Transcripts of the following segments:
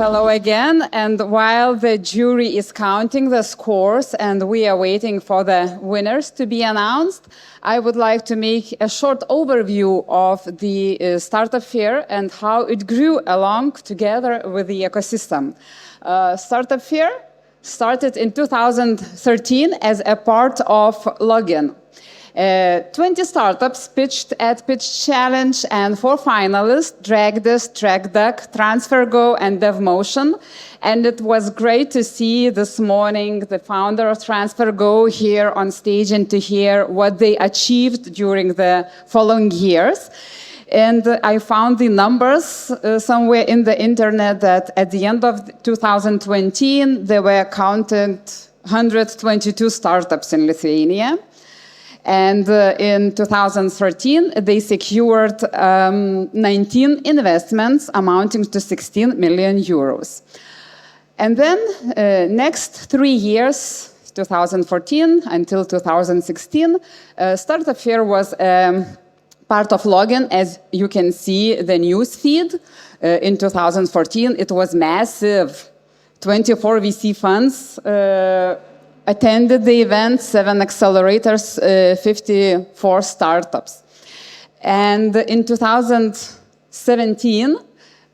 Hello again, and while the jury is counting the scores and we are waiting for the winners to be announced, I would like to make a short overview of the Startup Fair and how it grew along together with the ecosystem. Startup Fair started in 2013 as a part of Login. 20 startups pitched at Pitch Challenge, and 4 finalists, Dragdis, TrackDuck, TransferGo, and DevMotion. And it was great to see this morning the founder of TransferGo here on stage and to hear what they achieved during the following years. And I found the numbers somewhere in the internet that at the end of 2020, there were counted 122 startups in Lithuania. And in 2013, they secured 19 investments amounting to 16 million euros. And then next 3 years, 2014 until 2016, Startup Fair was part of Login. As you can see, the news feed. In 2014, it was massive. 24 VC funds attended the event, 7 accelerators, 54 startups. And in 2017,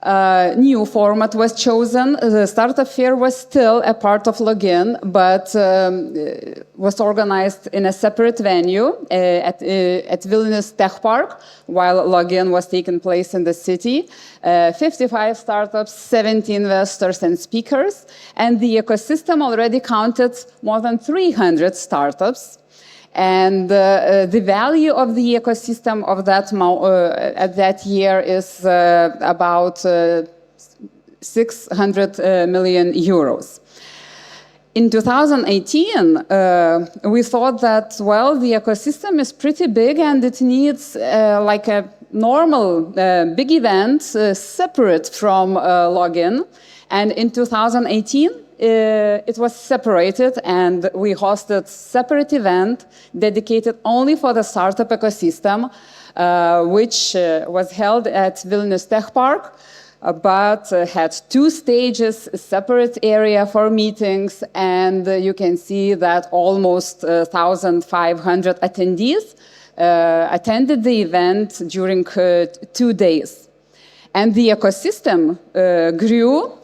a new format was chosen. The Startup Fair was still a part of Login, but was organized in a separate venue at Vilnius Tech Park, while Login was taking place in the city. 55 startups, 70 investors and speakers, and the ecosystem already counted more than 300 startups. And the value of the ecosystem of that at that year is about 600 million euros. In 2018, we thought that, well, the ecosystem is pretty big and it needs like a normal big event separate from Login. And in 2018, it was separated, and we hosted a separate event dedicated only for the startup ecosystem, which was held at Vilnius Tech Park, but had 2 stages, a separate area for meetings, and you can see that almost 1,500 attendees attended the event during 2 days. And the ecosystem grew,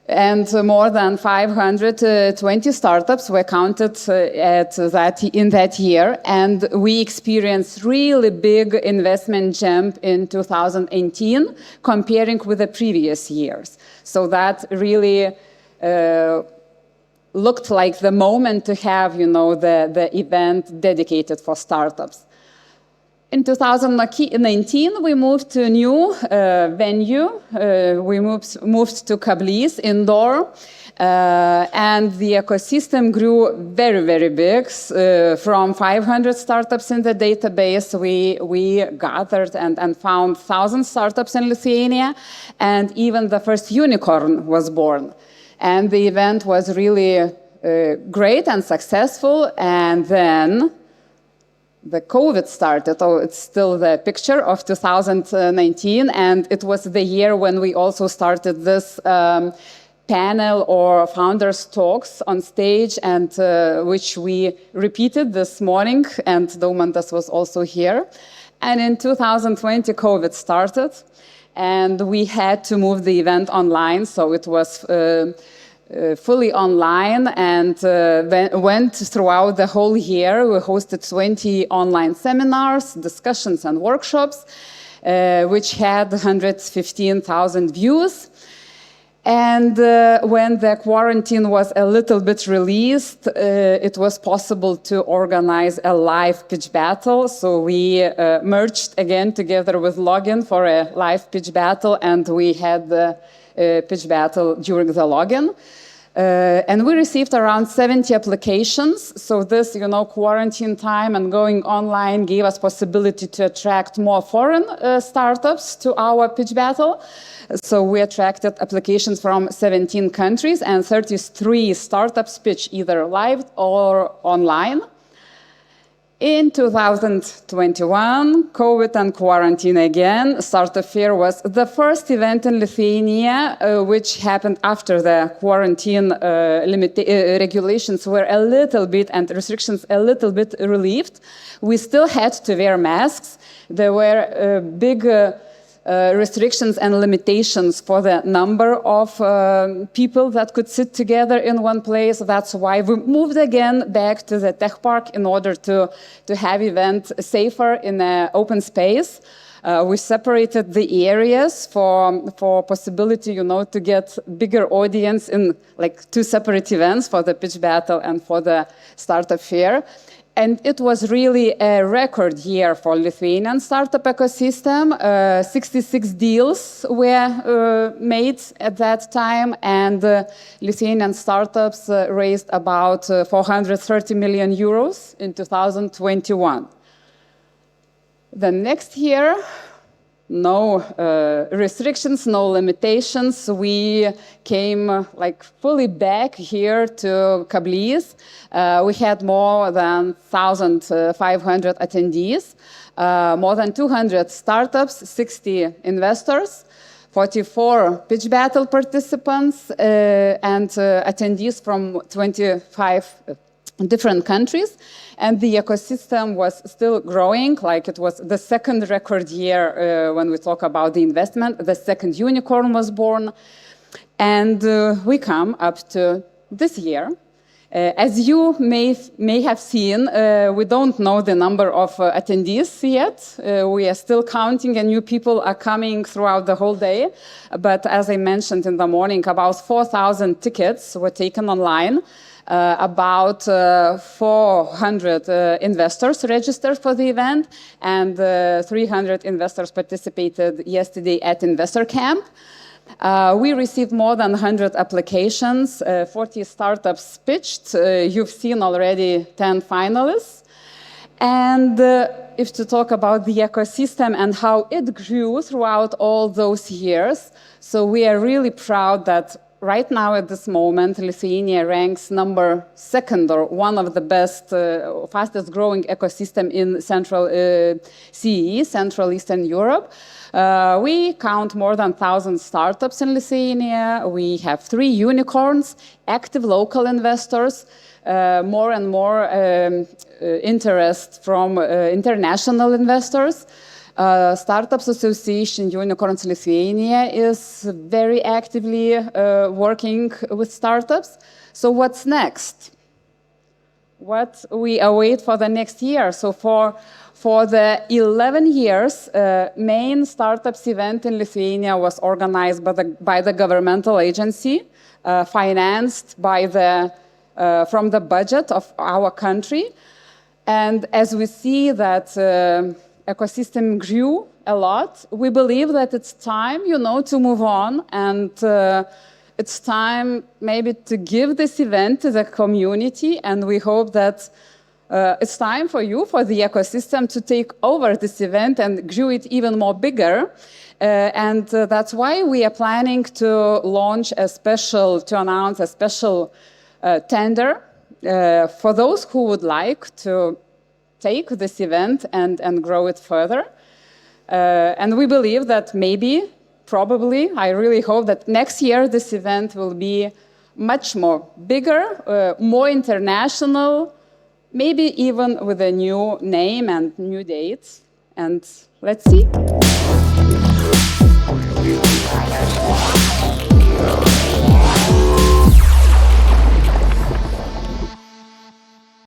and more than 520 startups were counted in that year. And we experienced really big investment jump in 2018 comparing with the previous years. So that really looked like the moment to have, the event dedicated for startups. In 2019, we moved to a new venue. We moved to Kablis indoor, and the ecosystem grew very, very big. From 500 startups in the database, we gathered and found 1,000 startups in Lithuania, and even the first unicorn was born. And the event was really great and successful, and then the COVID started. Oh, it's still the picture of 2019, and it was the year when we also started this panel or founders talks on stage, and which we repeated this morning, and Daumantas was also here. And in 2020, COVID started, and we had to move the event online, so it was fully online, and went throughout the whole year. We hosted 20 online seminars, discussions, and workshops, which had 115,000 views. And when the quarantine was a little bit released, it was possible to organize a live pitch battle. So we merged again together with Login for a live pitch battle, and we had the pitch battle during the Login. And we received around 70 applications. So this, quarantine time and going online gave us possibility to attract more foreign startups to our pitch battle. So we attracted applications from 17 countries, and 33 startups pitch either live or online. In 2021, COVID and quarantine again. Startup Fair was the first event in Lithuania which happened after the quarantine regulations were a little bit and restrictions a little bit relieved. We still had to wear masks. There were big restrictions and limitations for the number of people that could sit together in one place. That's why we moved again back to the tech park in order to have event safer in an open space. We separated the areas for possibility, to get bigger audience in like 2 separate events, for the pitch battle and for the startup fair. And it was really a record year for Lithuanian startup ecosystem. 66 deals were made at that time, and Lithuanian startups raised about 430 million euros in 2021. The next year, no restrictions, no limitations. We came fully back here to Kablys. We had more than 1,500 attendees, more than 200 startups, 60 investors, 44 pitch battle participants, and attendees from 25 different countries. And the ecosystem was still growing, it was the second record year when we talk about the investment. The second unicorn was born. And we come up to this year. As you may have seen, we don't know the number of attendees yet. We are still counting, and new people are coming throughout the whole day. But as I mentioned in the morning, about 4,000 tickets were taken online. About 400 investors registered for the event, and 300 investors participated yesterday at Investor Camp. We received more than 100 applications, 40 startups pitched. You've seen already 10 finalists. And if to talk about the ecosystem and how it grew throughout all those years, so we are really proud that right now, at this moment, Lithuania ranks number 2 or one of the best, fastest growing ecosystem in Central CEE, Central Eastern Europe. We count more than 1,000 startups in Lithuania. We have 3 unicorns, active local investors, more and more interest from international investors. Startups Association Unicorns Lithuania is very actively working with startups. So what's next? What we await for the next year? So for the 11 years, main startups event in Lithuania was organized by the governmental agency, financed by from the budget of our country. And as we see that ecosystem grew a lot, we believe that it's time, to move on, and it's time maybe to give this event to the community, and we hope that it's time for the ecosystem to take over this event and grow it even more bigger. And that's why we are planning to announce a special tender for those who would like to take this event and grow it further. And we believe that probably, I really hope that next year this event will be much more bigger, more international, maybe even with a new name and new dates. And let's see.